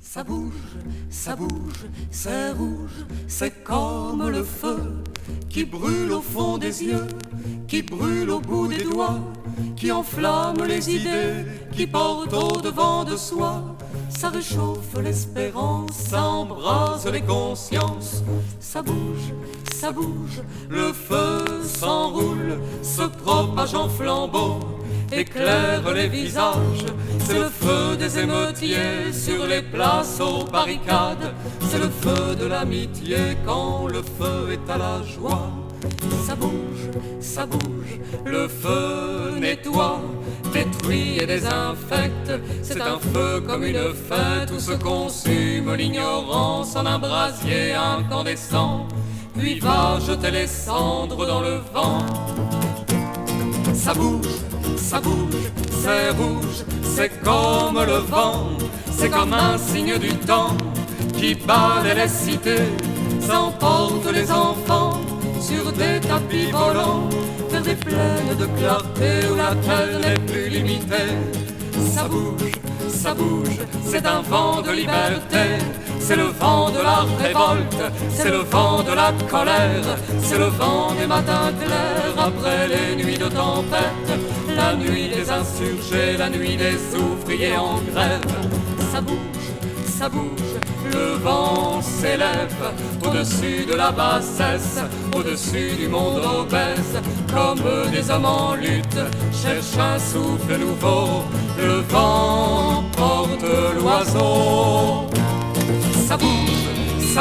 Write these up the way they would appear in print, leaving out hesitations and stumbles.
Ça bouge, c'est rouge, c'est comme le feu qui brûle au fond des yeux, qui brûle au bout des doigts, qui enflamme les idées, qui porte au devant de soi. Ça réchauffe l'espérance, ça embrase les consciences. Ça bouge, le feu s'enroule, se propage en flambeau, éclaire les visages. C'est le feu des émeutiers sur les places aux barricades. C'est le feu de l'amitié quand le feu est à la joie. Ça bouge, le feu nettoie, détruit et désinfecte. C'est un feu comme une fête où se consume l'ignorance en un brasier incandescent, puis va jeter les cendres dans le vent. Ça bouge, c'est rouge, c'est comme le vent, c'est comme un signe du temps qui balaie les cités, s'emporte les enfants sur des tapis volants vers des plaines de clarté où la terre n'est plus limitée. Ça bouge, c'est un vent de liberté, c'est le vent de la révolte, c'est le vent de la colère, c'est le vent des matins clairs après les nuits de tempête, la nuit des insurgés, la nuit des ouvriers en grève. Ça bouge, le vent s'élève au-dessus de la bassesse, au-dessus du monde obèse, comme des hommes en lutte cherchent un souffle nouveau. Le vent porte l'oiseau. Ça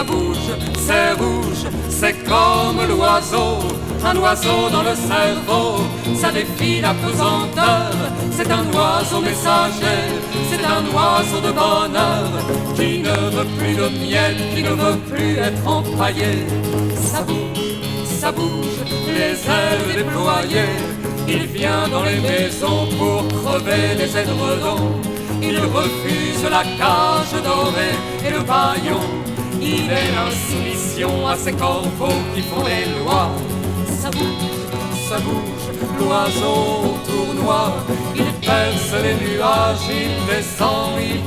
bouge, c'est rouge, c'est comme l'oiseau, un oiseau dans le cerveau, ça défie la pesanteur. C'est un oiseau messager, c'est un oiseau de bonheur, qui ne veut plus de miel, qui ne veut plus être empaillé. Ça bouge, les ailes déployées, il vient dans les maisons pour crever les édredons. Il refuse la cage dorée et le bâillon, il est l'insoumission à ces corbeaux qui font les lois. Ça bouge, l'oiseau tournoie, il perce les nuages, il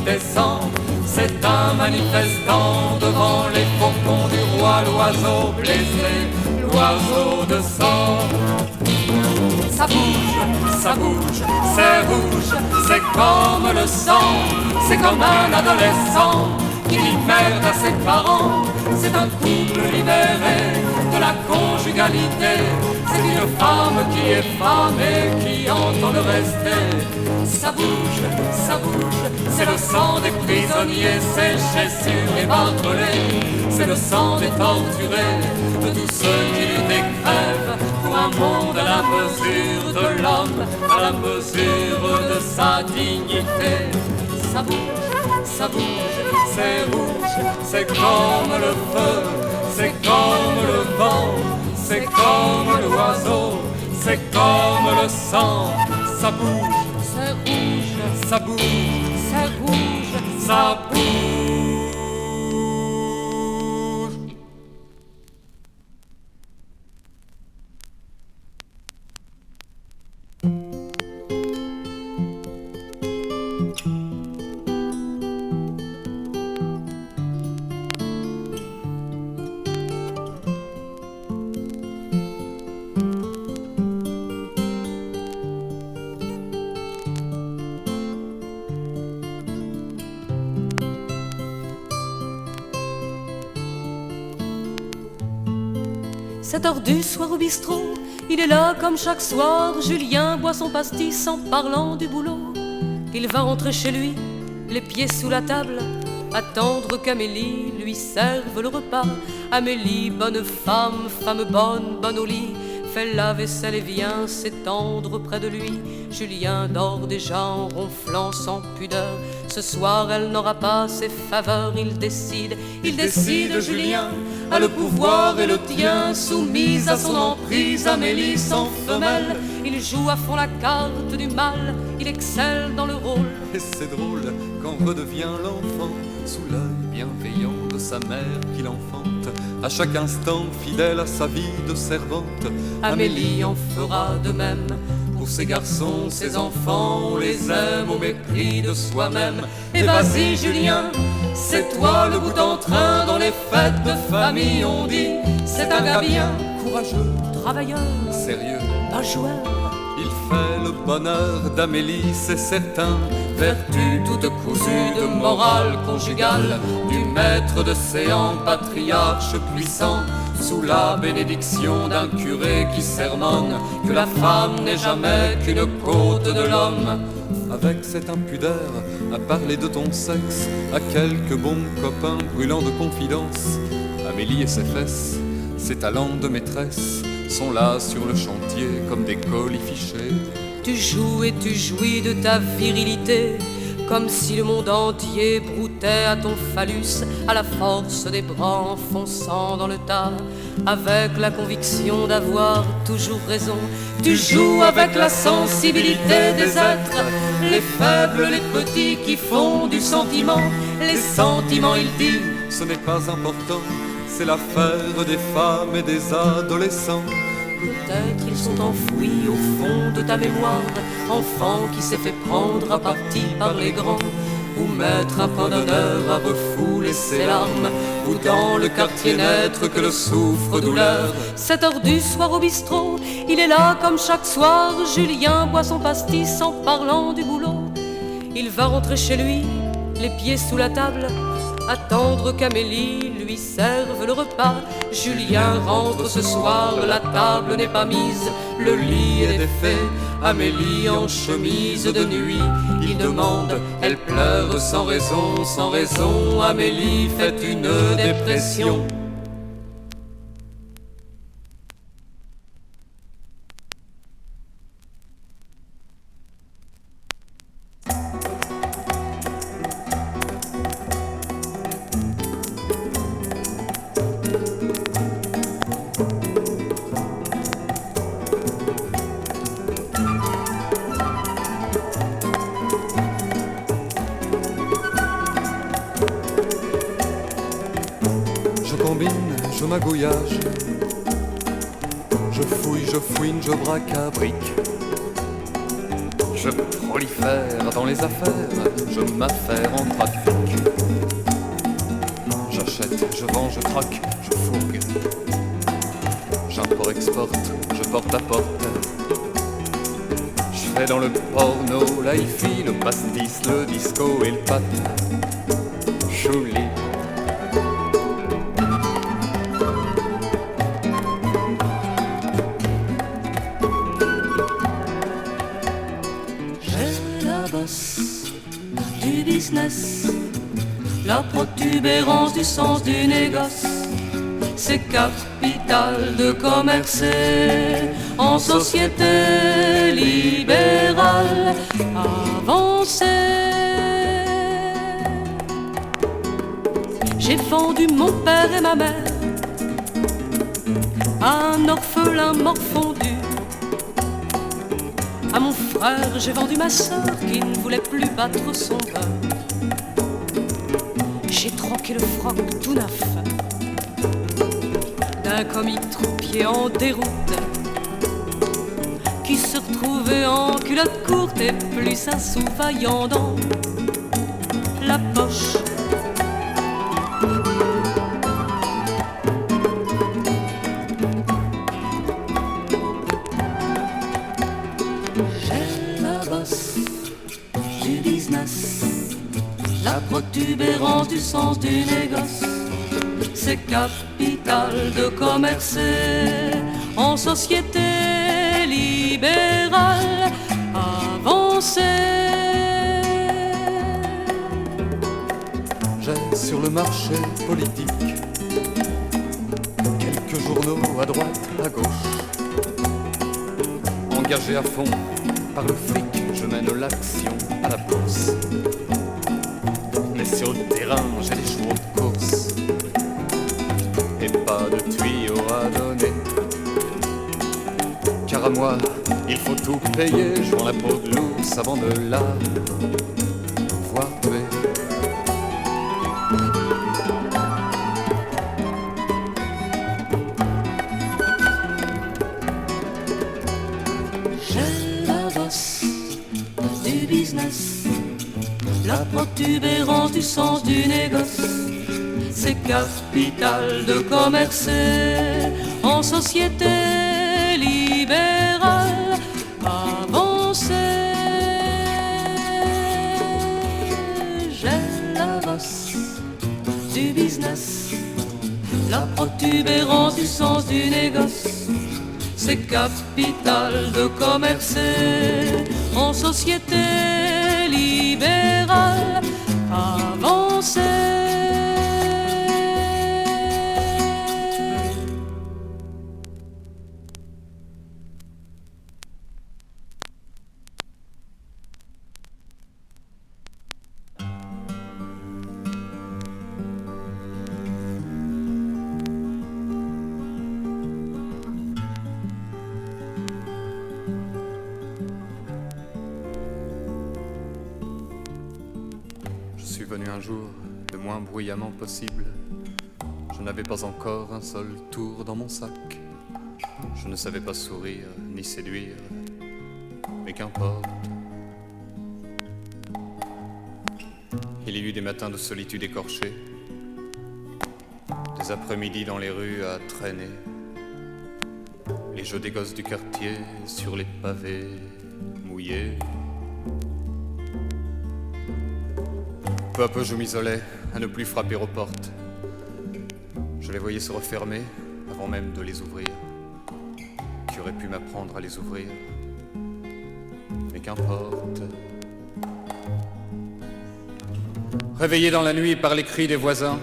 descend. C'est un manifestant devant les faucons du roi, l'oiseau blessé, l'oiseau de sang. Ça bouge, c'est rouge, c'est comme le sang, c'est comme un adolescent qui dit merde à ses parents. C'est un couple libéré de la conjugalité, c'est une femme qui est femme et qui entend le rester. Ça bouge, c'est le sang des prisonniers séchés sur les barbelés, c'est le sang des torturés, de tous ceux qui luttent et crèvent pour un monde à la mesure de l'homme, à la mesure de sa dignité. Ça bouge, c'est rouge, c'est comme le feu, c'est comme le vent, c'est comme l'oiseau, c'est comme le sang. Ça bouge, c'est rouge, ça bouge, c'est rouge, ça bouge. Cette heure du soir au bistrot, il est là comme chaque soir. Julien boit son pastis en parlant du boulot. Il va rentrer chez lui, les pieds sous la table, attendre qu'Amélie lui serve le repas. Amélie, bonne femme, femme bonne, bonne au lit, fait la vaisselle et vient s'étendre près de lui. Julien dort déjà en ronflant sans pudeur. Ce soir elle n'aura pas ses faveurs. Il décide, Julien a le pouvoir et le tient, soumise à son emprise, Amélie sans femelle. Il joue à fond la carte du mal, il excelle dans le rôle. Et c'est drôle quand redevient l'enfant, sous l'œil bienveillant de sa mère qui l'enfante, à chaque instant fidèle à sa vie de servante. Amélie en fera de même. Pour ces garçons, ces enfants, on les aime au mépris de soi-même. Et vas-y Julien, c'est toi le bout en train dans les fêtes de famille. On dit c'est un gars bien courageux, travailleur, sérieux, pas joueur. il fait le bonheur d'Amélie, c'est certain. Vertu toute cousue de morale conjugale, du maître de séant, patriarche puissant, sous la bénédiction d'un curé qui sermonne que la femme n'est jamais qu'une côte de l'homme. Avec cette impudeur à parler de ton sexe à quelques bons copains brûlants de confidence, Amélie et ses fesses, ses talents de maîtresse sont là sur le chantier comme des colifichets. Tu joues et tu jouis de ta virilité, comme si le monde entier broutait à ton phallus, à la force des bras enfonçant dans le tas, avec la conviction d'avoir toujours raison. Tu joues avec la sensibilité des êtres, les faibles, les petits qui font du sentiment. Les sentiments, il dit, ce n'est pas important, c'est l'affaire des femmes et des adolescents. Peut-être ils sont enfouis au fond de ta mémoire, enfant qui s'est fait prendre à partie par les grands, ou mettre un point d'honneur à refouler ses larmes, ou dans le quartier naître que le souffre-douleur. 7 heures du soir au bistrot, il est là comme chaque soir. Julien boit son pastis en parlant du boulot. Il va rentrer chez lui, les pieds sous la table, attendre qu'Amélie lui serve le repas. Julien rentre ce soir, la table n'est pas mise, le lit est défait, Amélie en chemise de nuit. Il demande, elle pleure sans raison, sans raison. Amélie fait une dépression. Je magouillage, je fouille, je fouine, je braque à briques. Je prolifère dans les affaires, je m'affaire en trafic. J'achète, je vends, je troque, je fourgue. J'import-exporte, je porte à porte. Je fais dans le porno, la hi-fi, le pastis, le disco et le pat. Chouli. Du business, la protubérance du sens du négoce, c'est capital de commercer en société libérale avancée. J'ai vendu mon père et ma mère à un orphelin morfondu. À mon frère, j'ai vendu ma sœur qui ne voulait plus battre son beurre. J'ai troqué le froc tout neuf d'un comique troupier en déroute qui se retrouvait en culotte courte et plus un sous-vaillant dans la poche. La protubérance du sens du négoce, c'est capital de commercer en société libérale avancée. J'ai sur le marché politique quelques journaux à droite, à gauche. Engagé à fond par le fric, je mène l'action à la bourse. Mais sur le terrain, j'ai des chevaux de course et pas de tuyaux à donner. Car à moi, il faut tout payer. Je vends la peau de l'ours avant de la voir tuer. J'ai la bosse du business, la protubérance du sens du négoce, capitale de commercer en société libérale avancée. J'ai la bosse du business, la protubérance du sens du négoce. C'est capitale de commercer en société libérale avancée. Je suis venu un jour le moins bruyamment possible. Je n'avais pas encore un seul tour dans mon sac. Je ne savais pas sourire ni séduire, mais qu'importe. Il y eut des matins de solitude écorchée, des après-midi dans les rues à traîner, les jeux des gosses du quartier sur les pavés mouillés. Peu à peu je m'isolais à ne plus frapper aux portes. Je les voyais se refermer avant même de les ouvrir. Qui aurait pu m'apprendre à les ouvrir? Mais qu'importe. Réveillé dans la nuit par les cris des voisins,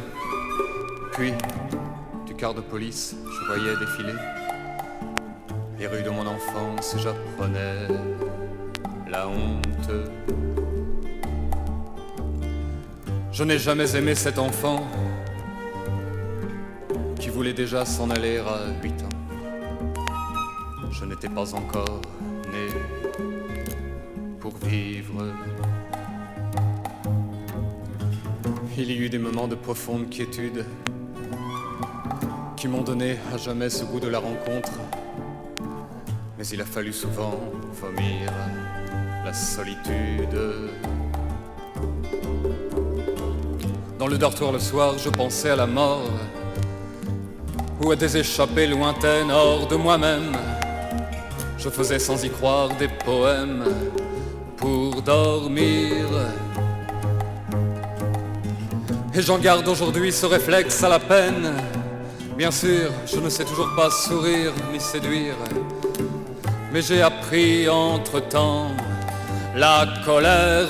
puis du quart de police, je voyais défiler les rues de mon enfance et j'apprenais la honte. Je n'ai jamais aimé cet enfant qui voulait déjà s'en aller à 8 ans. Je n'étais pas encore né pour vivre. Il y eut des moments de profonde quiétude qui m'ont donné à jamais ce goût de la rencontre. Mais il a fallu souvent vomir la solitude. Dans le dortoir le soir, je pensais à la mort ou à des échappées lointaines hors de moi-même. Je faisais sans y croire des poèmes pour dormir. Et j'en garde aujourd'hui ce réflexe à la peine. Bien sûr, je ne sais toujours pas sourire ni séduire, mais j'ai appris entre-temps la colère.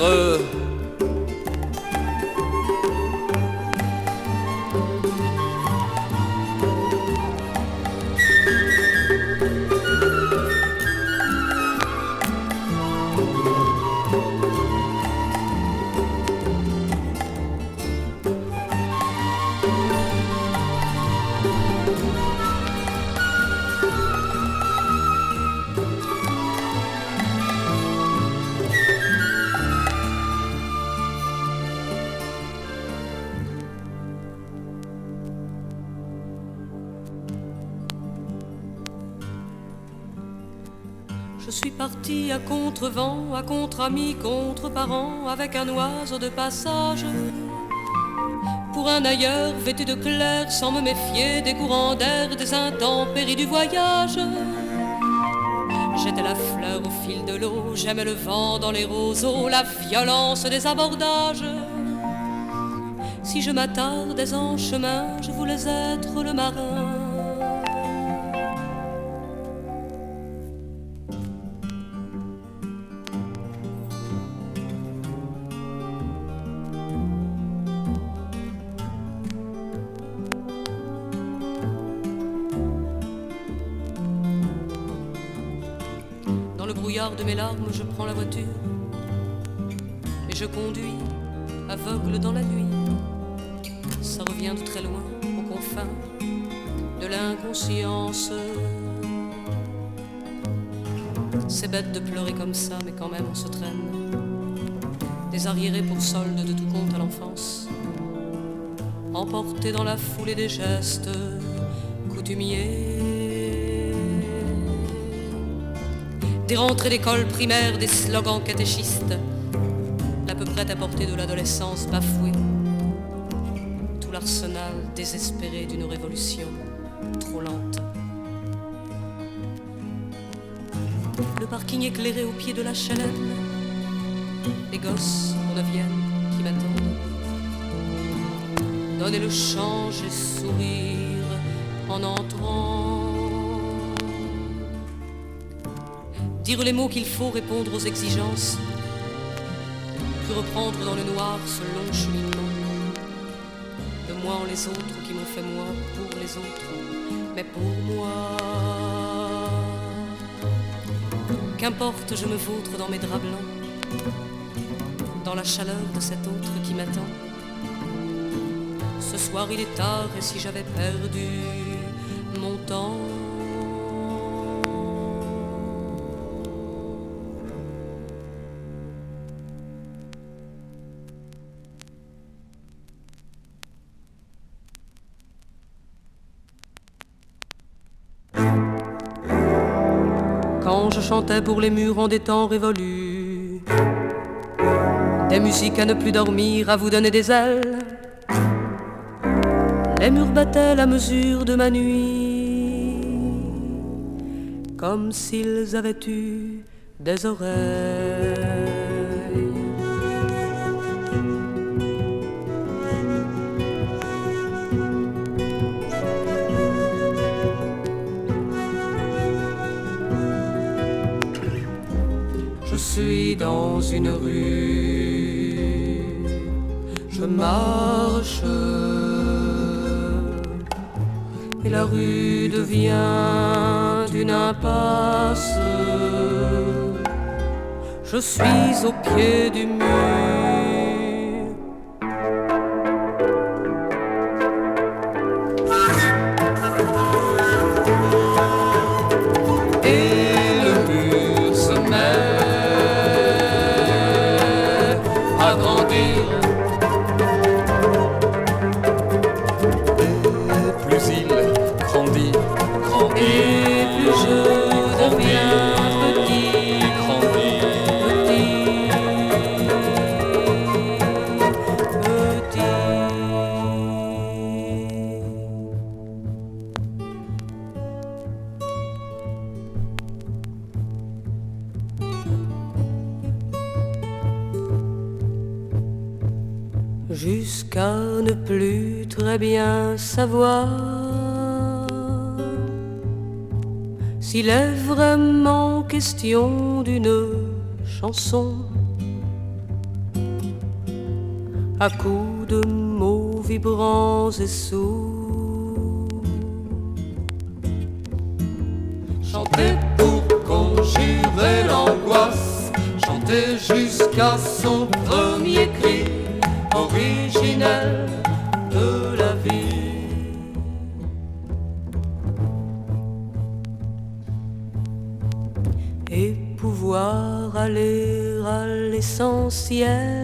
Je suis parti à contre-vent, à contre-amis, contre-parents, avec un oiseau de passage. Pour un ailleurs vêtu de clair, sans me méfier des courants d'air, des intempéries du voyage. J'étais la fleur au fil de l'eau, j'aimais le vent dans les roseaux, la violence des abordages. Si je m'attardais en chemin, je voulais être le marin. Dans le brouillard de mes larmes, je prends la voiture et je conduis, aveugle dans la nuit. Ça revient de très loin, aux confins de l'inconscience. C'est bête de pleurer comme ça, mais quand même on se traîne. Des arriérés pour solde de tout compte à l'enfance, emportés dans la foulée des gestes coutumiers. Des rentrées d'école primaire, des slogans catéchistes, à peu près à portée de l'adolescence bafouée. Tout l'arsenal désespéré d'une révolution trop lente. Le parking éclairé au pied de la HLM, les gosses en 9e qui m'attendent. Donner le change et sourire en entrant. Dire les mots qu'il faut, répondre aux exigences, puis reprendre dans le noir ce long cheminement. De moi en les autres qui m'ont fait moi pour les autres, mais pour moi. Qu'importe, je me vautre dans mes draps blancs, dans la chaleur de cet autre qui m'attend. Ce soir il est tard et si j'avais perdu mon temps. Quand je chantais pour les murs en des temps révolus, des musiques à ne plus dormir, à vous donner des ailes, les murs battaient la mesure de ma nuit, comme s'ils avaient eu des oreilles. Je suis dans une rue, je marche, et la rue devient une impasse. Je suis au pied du mur. Et le mur se met à grandir. Et plus il grandit, grandit, Et plus je deviens petit, grandit. Jusqu'à ne plus très bien savoir s'il est vraiment question d'une chanson à coups de mots vibrants et sourds. Chanter pour conjurer l'angoisse, chanter jusqu'à son premier cri, originel de la vie. Et pouvoir aller à l'essentiel,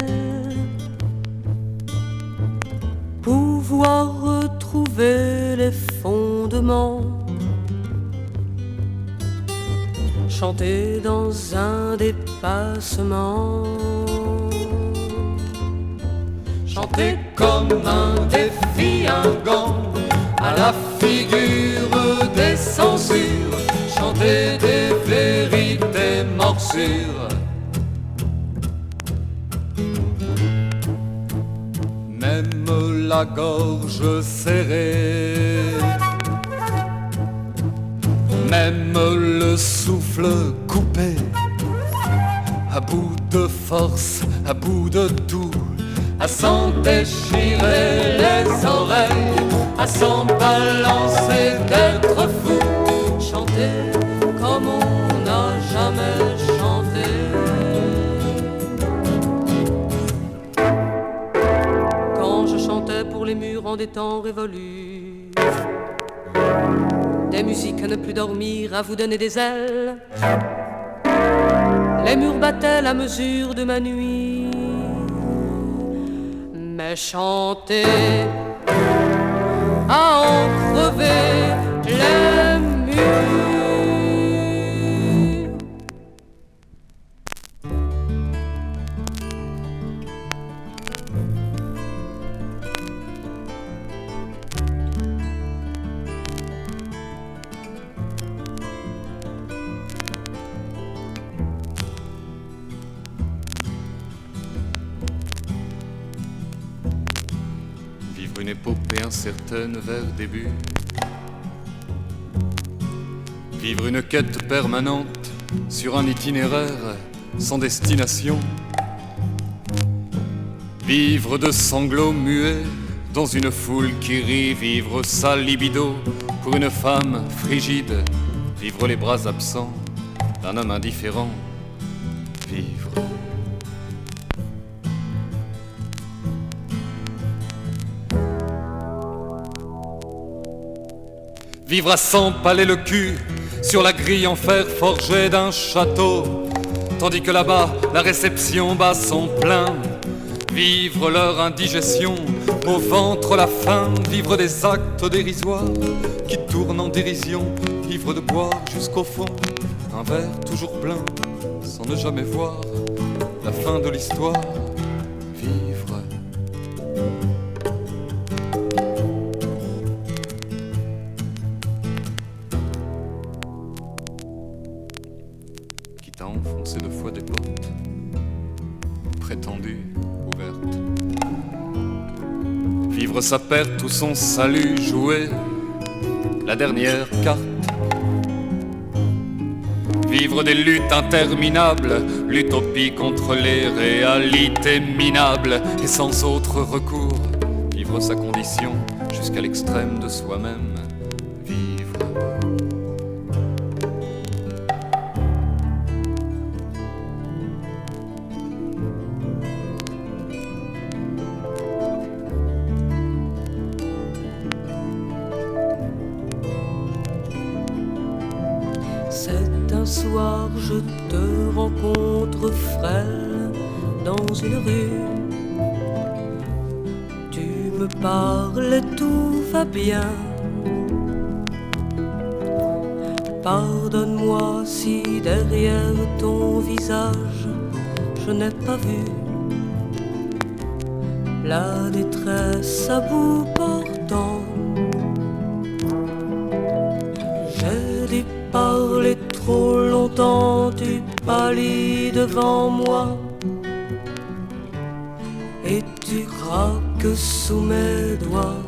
pouvoir retrouver les fondements, chanter dans un dépassement, Chanter comme un défi, un gant à la figure des censures, chanter des vérités morsures. Même la gorge serrée, même le souffle coupé, à bout de force, à bout de tout, À s'en déchirer les oreilles, à s'en balancer d'être fou, chanter comme on n'a jamais chanté. Quand je chantais pour les murs en des temps révolus, des musiques à ne plus dormir, à vous donner des ailes, les murs battaient la mesure de ma nuit. Mais chanter à en crever les murs. Vivre une épopée incertaine vers début. Vivre une quête permanente sur un itinéraire sans destination. Vivre de sanglots muets dans une foule qui rit. Vivre sa libido pour une femme frigide. Vivre les bras absents d'un homme indifférent. Vivre. Vivre à 100 palais le cul sur la grille en fer forgé d'un château, tandis que là-bas la réception bat son plein. Vivre leur indigestion, au ventre la faim. Vivre des actes dérisoires qui tournent en dérision. Vivre de boire jusqu'au fond, un verre toujours plein, sans ne jamais voir la fin de l'histoire. Vivre. Qui t'a enfoncé 2 fois des portes prétendues ouvertes. Vivre sa perte ou son salut, jouer la dernière carte. Vivre des luttes interminables, l'utopie contre les réalités minables et sans autre recours. Vivre sa condition jusqu'à l'extrême de soi-même. Vivre. C'est un soir, je te rencontre frêle dans une rue. Tu me parles, tout va bien. Pardonne-moi si derrière ton visage je n'ai pas vu la détresse à bout portant. J'ai dû parler trop longtemps, tu pâlis devant moi et tu craques sous mes doigts.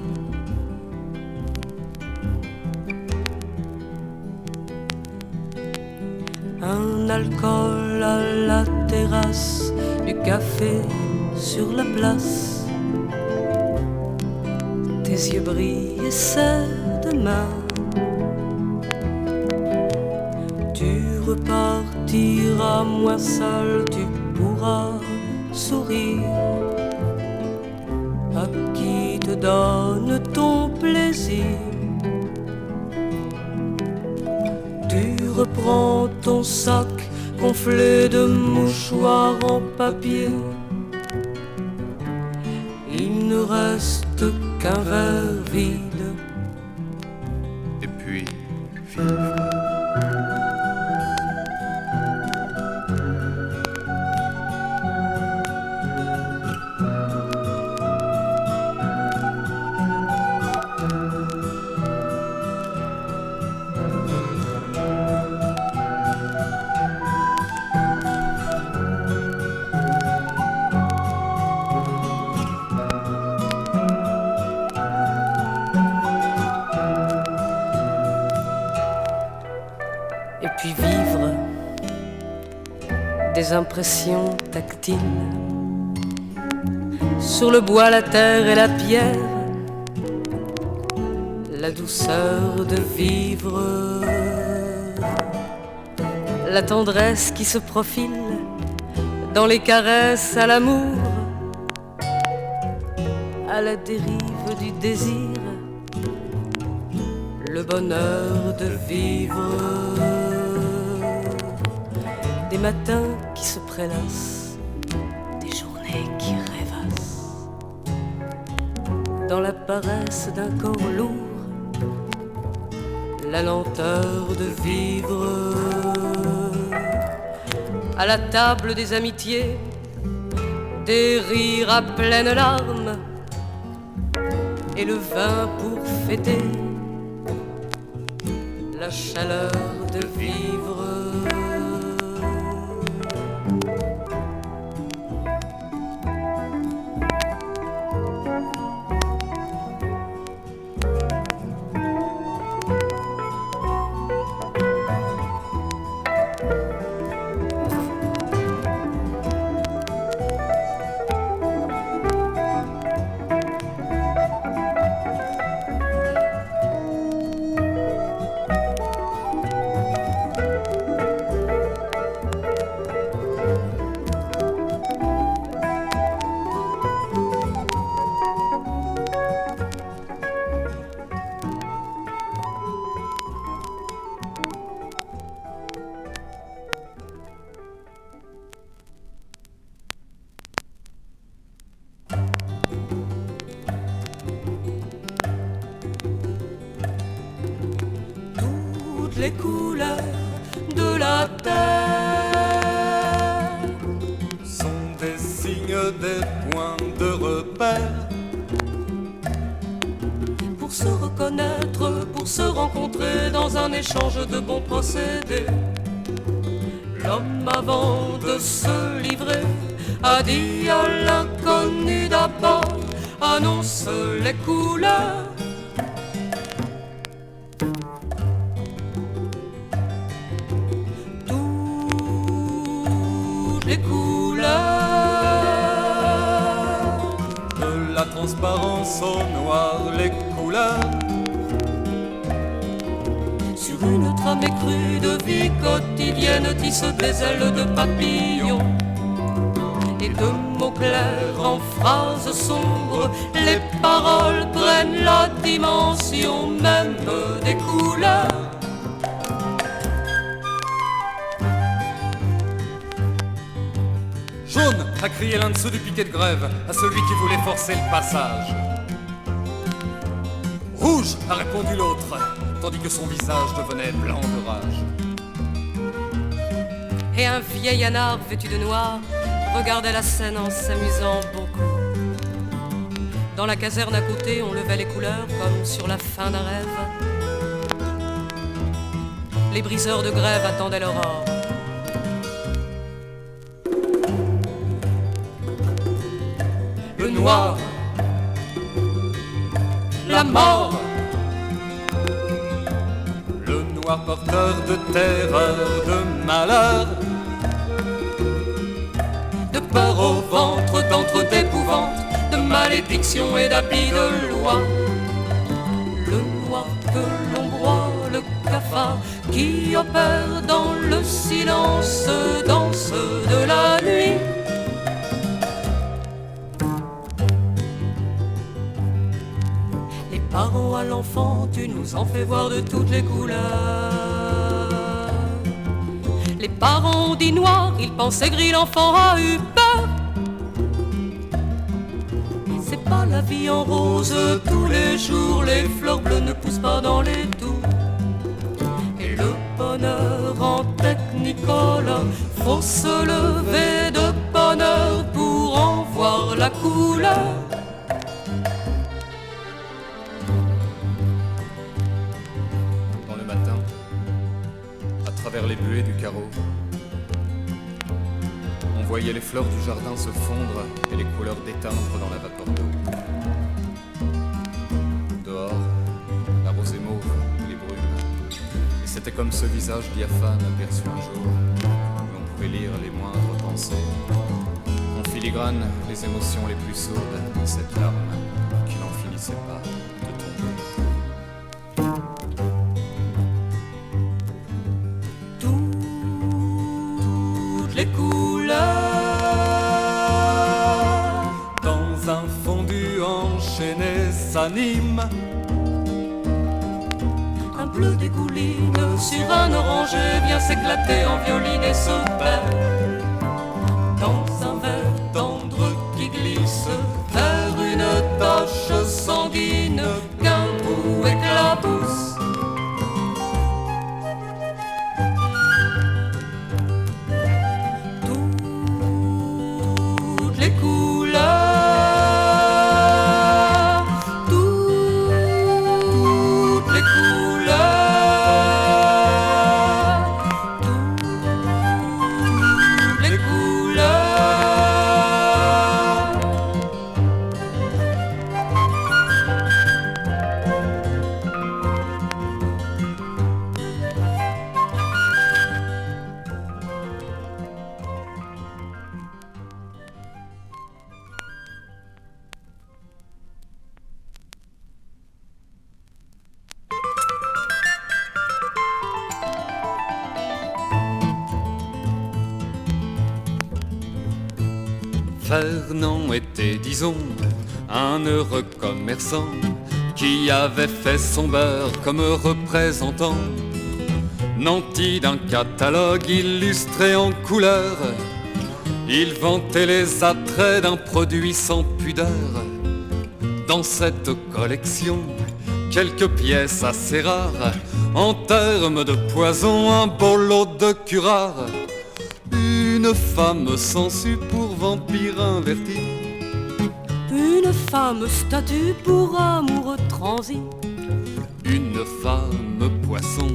Un alcool à la terrasse, du café sur la place. Tes yeux brillent et c'est demain. Tu repartiras, moi seul, tu pourras sourire à qui te donne ton plaisir. Tu reprends ton sac gonflé de mouchoirs en papier. Il ne reste qu'un verre vide. Et puis vivre. Et puis vivre des impressions tactiles sur le bois, la terre et la pierre, la douceur de vivre, la tendresse qui se profile dans les caresses à l'amour, à la dérive du désir, le bonheur de vivre. Des matins qui se prélassent, des journées qui rêvassent, dans la paresse d'un corps lourd, la lenteur de vivre. À la table des amitiés, des rires à pleines larmes, et le vin pour fêter la chaleur de vivre. les couleurs de la terre sont des signes, des points de repère. Pour se reconnaître, pour se rencontrer dans un échange de bons procédés. L'homme avant de se livrer a dit à l'inconnu d'abord, annonce les couleurs. Toutes les couleurs, de la transparence au noir, les couleurs. Sur une trame écrue de vie quotidienne tissent des ailes de papillons. Et de mots clairs en phrases sombres, les paroles prennent la dimension même des couleurs. Jaune, a crié l'un de ceux du piquet de grève à celui qui voulait forcer le passage. Rouge, a répondu l'autre, tandis que son visage devenait blanc de rage. Et un vieil anard vêtu de noir regardait la scène en s'amusant beaucoup. Dans la caserne à côté, on levait les couleurs comme sur la fin d'un rêve. Les briseurs de grève attendaient l'aurore. Le noir, la mort, le noir porteur de terreur, de malheur, de peur au ventre, d'entre d'épouvante, de malédiction et d'habits de loi. Le noir que l'on broie, le cafard qui opère dans le silence, danse de la nuit. Les parents à l'enfant, tu nous en fais voir de toutes les couleurs. Les parents ont dit noir, ils pensaient gris, l'enfant a eu peur. C'est pas la vie en rose tous les jours, les fleurs bleues ne poussent pas dans les tours. Et le bonheur en technicolore, faut se lever de bonheur pour en voir la couleur. Dans le matin, à travers les buées du carreau, on voyait les fleurs du jardin se fondre et les couleurs déteindre dans la vapeur d'eau. Dehors, la rosée mauve, les brumes, et c'était comme ce visage diaphane aperçu un jour, où l'on pouvait lire les moindres pensées, en filigrane les émotions les plus sourdes, et cette larme qui n'en finissait pas de tomber. Toutes les couleurs, Dans un fondu enchaîné s'anime un bleu dégouline sur un orangé vient s'éclater en violine et se perd dans un verre tendre qui glisse vers une tache sanguine qu'un bout éclabousse. Toutes les couleurs, toutes les couleurs, toutes les couleurs. Fernand était, disons, un heureux commerçant qui avait fait son beurre comme représentant nanti d'un catalogue illustré en couleurs. Il vantait les attraits d'un produit sans pudeur. Dans cette collection quelques pièces assez rares, en termes de poison, un beau lot de curare. Une femme sangsue pour vampire inverti, une femme statue pour amoureux transi, une femme poisson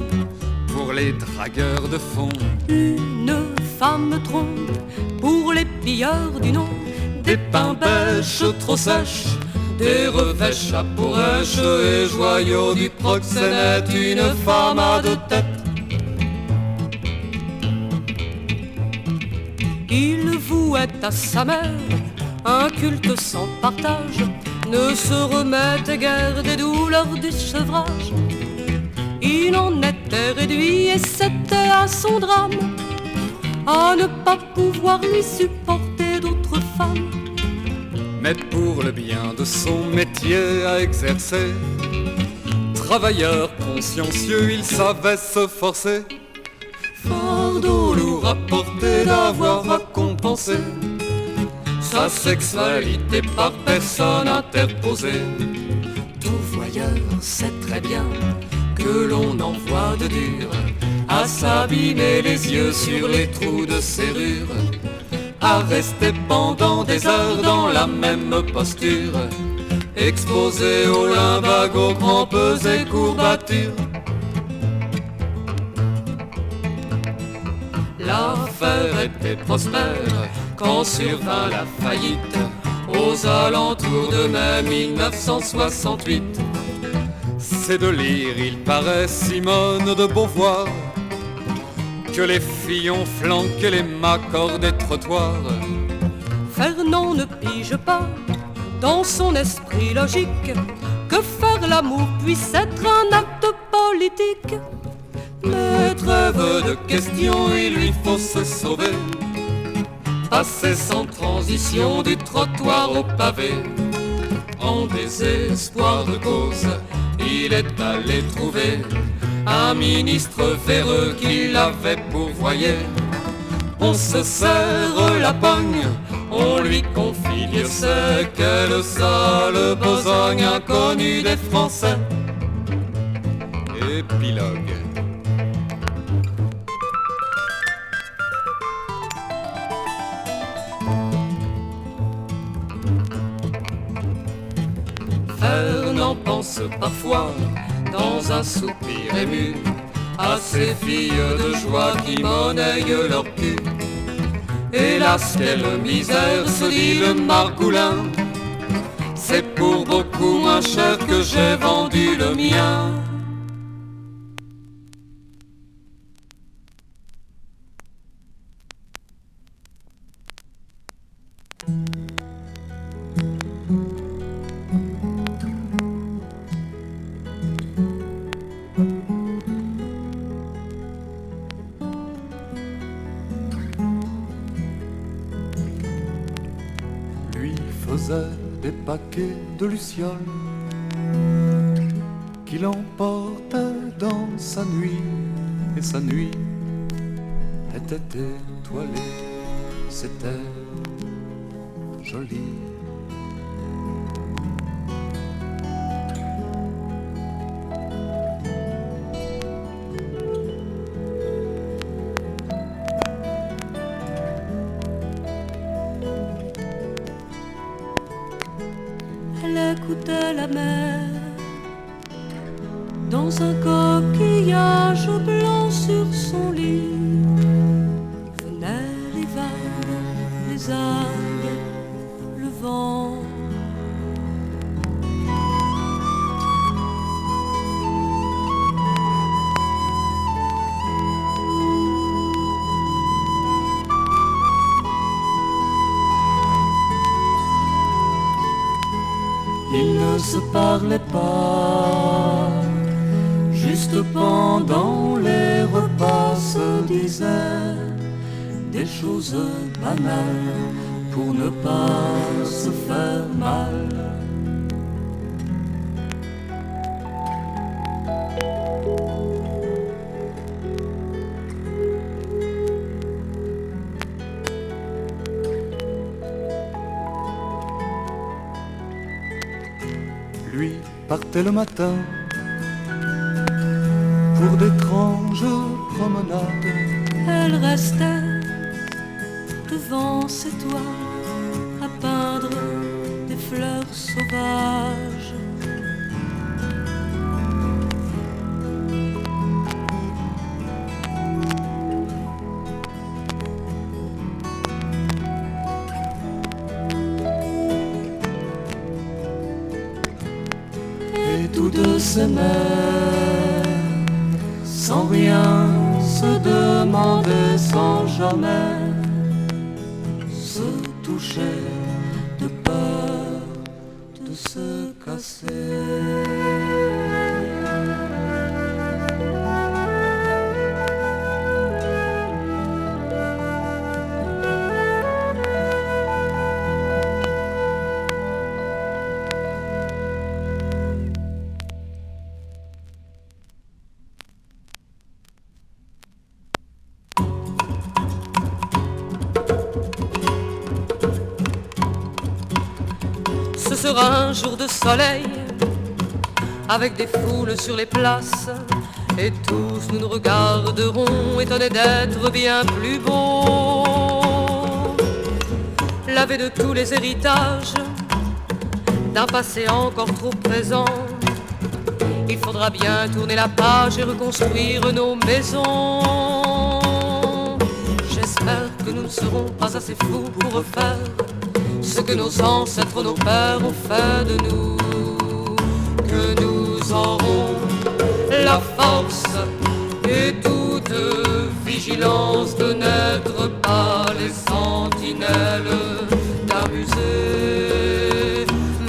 pour les dragueurs de fond, une femme trompe pour les pilleurs du nom, des pains bêches trop sèches, des revêches à pourrèche et joyaux du proxénète, une femme à deux têtes. Il vouait à sa mère un culte sans partage, ne se remettait guère des douleurs du sevrage. Il en était réduit et c'était à son drame à ne pas pouvoir lui supporter d'autres femmes. Mais pour le bien de son métier à exercer, travailleur consciencieux, il savait se forcer. Fardeau lourd à porter d'avoir à compenser sa sexualité par personne interposée. Tout voyeur sait très bien que l'on envoie de dur à s'abîmer les yeux sur les trous de serrure, à rester pendant des heures dans la même posture, exposé au limbago, crampes et courbatures. L'affaire était prospère quand survint la faillite aux alentours de mai 1968. C'est de lire, il paraît, Simone de Beauvoir, que les filles ont flanqué les macors des trottoirs. Fernand ne pige pas dans son esprit logique que faire l'amour puisse être un acte politique. Mais trêve de questions, il lui faut se sauver, passer sans transition du trottoir au pavé. En désespoir de cause, il est allé trouver un ministre véreux qui l'avait pourvoyé. On se serre la pogne, on lui confie Dieu sait quelle sale besogne inconnue des Français. Épilogue. Fernand pense parfois, dans un soupir ému, à ces filles de joie qui monnaient leur cul. Hélas, quelle misère, se dit le margoulin, c'est pour beaucoup moins cher que j'ai vendu le mien. Des paquets de lucioles qu'il emportait dans sa nuit, et sa nuit était étoilée, c'était joli. Elle écoutait la mer dans un coquillage blanc sur son lit. Venaient les vagues, les algues, le vent. Ils ne se parlaient pas, juste pendant les repas se disaient des choses banales pour ne pas se faire mal. Lui partait le matin pour d'étranges promenades. Elle restait devant ses toits à peindre des fleurs sauvages. Et tous deux s'aimaient sans rien se demander, sans jamais se toucher, de peur de se casser. Ce sera un jour de soleil, avec des foules sur les places, et tous nous nous regarderons, étonnés d'être bien plus beaux. Lavé de tous les héritages, d'un passé encore trop présent, il faudra bien tourner la page et reconstruire nos maisons. J'espère que nous ne serons pas assez fous pour refaire ce que nos ancêtres, nos pères ont fait de nous, que nous aurons la force et toute vigilance de n'être pas les sentinelles d'un musée,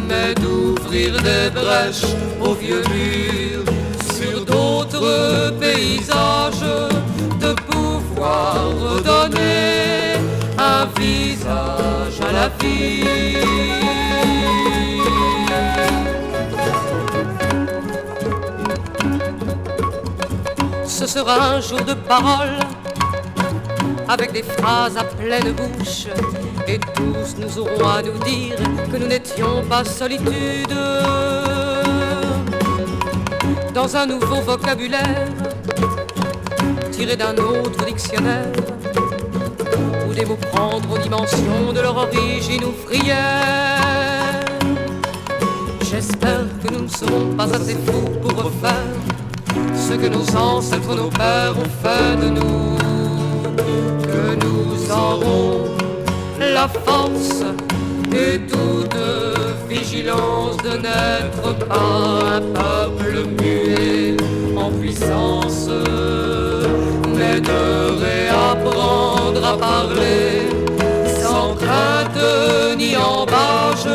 mais d'ouvrir des brèches aux vieux murs sur d'autres paysages, de pouvoir redonner un visage à la vie. Ce sera un jour de parole, avec des phrases à pleine bouche, et tous nous aurons à nous dire que nous n'étions pas solitude. Dans un nouveau vocabulaire, tiré d'un autre dictionnaire, où des mots prendront dimension de leur origine ouvrière. J'espère que nous ne serons pas assez fous pour refaire ce que nos ancêtres, nos pères ont fait de nous, que nous aurons la force et toute vigilance de n'être pas un peuple muet en puissance, mais de réapprendre à parler sans crainte ni embâche,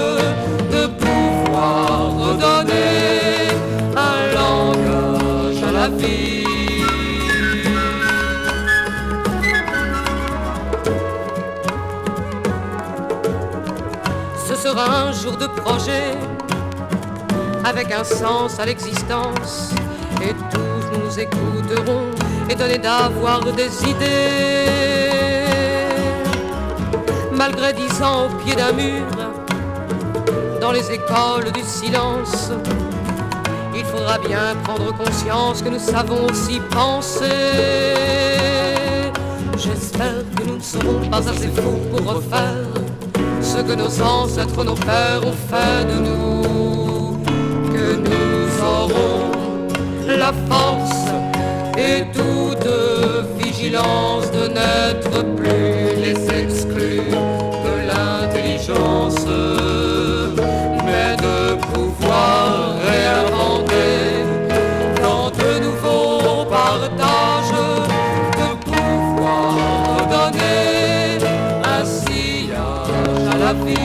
de pouvoir redonner un langage à la vie. Ce sera un jour de projet, avec un sens à l'existence, et tous nous écouterons, étonnés d'avoir des idées. Malgré 10 ans au pied d'un mur, dans les écoles du silence, il faudra bien prendre conscience que nous savons aussi penser. J'espère que nous ne serons pas assez fous pour refaire ce que nos ancêtres, nos pères ont fait de nous, que nous aurons la force et toute vigilance de n'être plus les exclus de l'intelligence, mais de pouvoir réinventer dans de nouveaux partages, de pouvoir donner un sillage à la vie.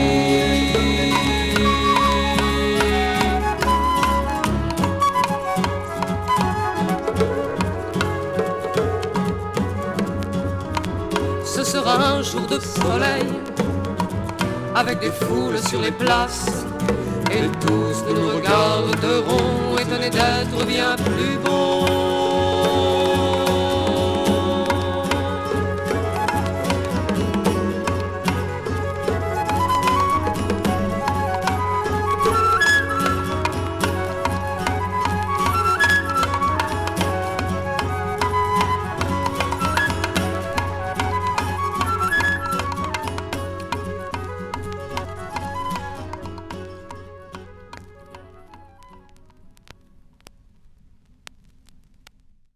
Ce sera un jour de soleil, avec des foules sur les places, et tous nous regarderons,